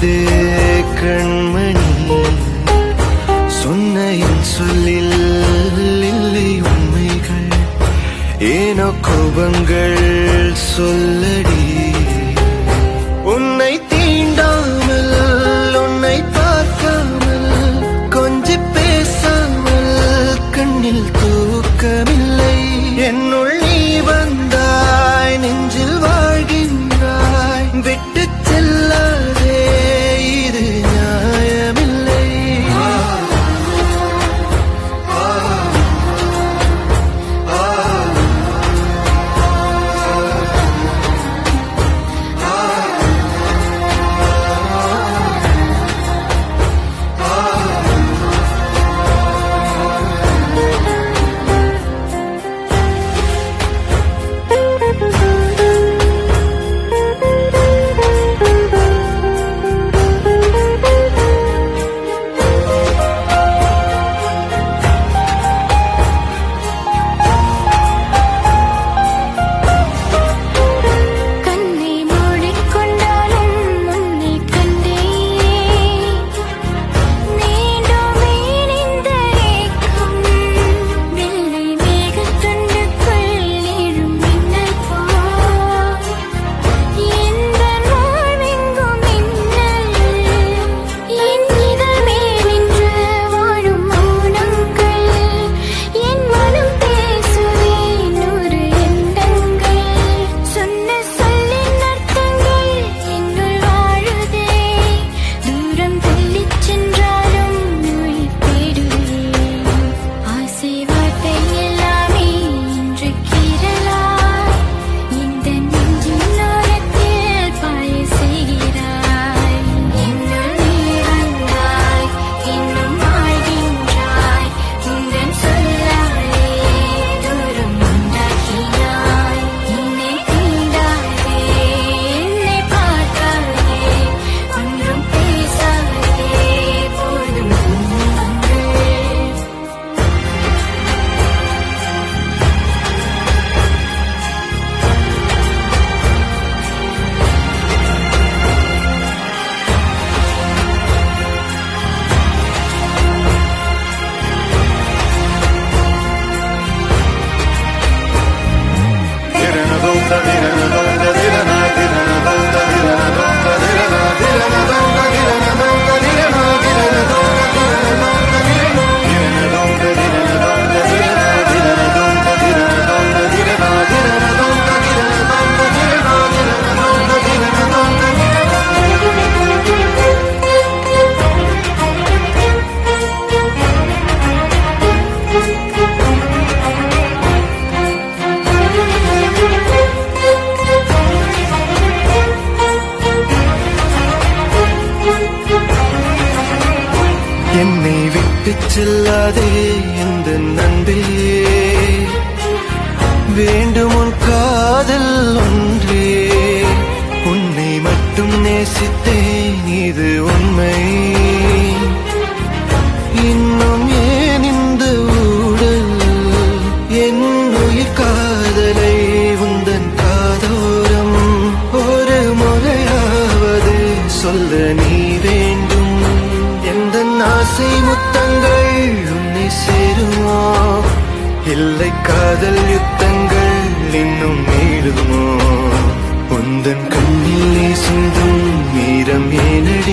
சொல்லுதே கண்மணி, சொன்ன என் சொல்லில் இல்லை உண்மைகள், ஏனோ கோபங்கள் சொல்லடி. உன்னை தீண்டாமல் உன்னை பார்க்காமல் கொஞ்சி பேசாமல் கண்ணில் தூக்கமில்லை. என்னுள் நீ வந்தாய், நெஞ்சில் வாழ்கின்றாய், விட்டு செல்லாதே இது நியாயமில்லை. என்னை விட்டு செல்லாதே இந்த நண்பே, வேண்டும் உன் காதல் ஒன்றே. உன்னை மட்டும் நேசித்தேன் இது உண்மை, இன்னும் ஏன் இந்த ஊடல். என் உயிர் காதலை உந்தன் காதோரம் ஒரு முறையாவது சொல்ல நீ வேண்டும். எந்த ஆசை முத்தங்கள் உன்னை சேருமோ, இல்லை காதல் யுத்தங்கள் இன்னும் நீடுமோ. உந்தன் கண்ணில் நீ சிந்தும் ஈரம் ஏனடி,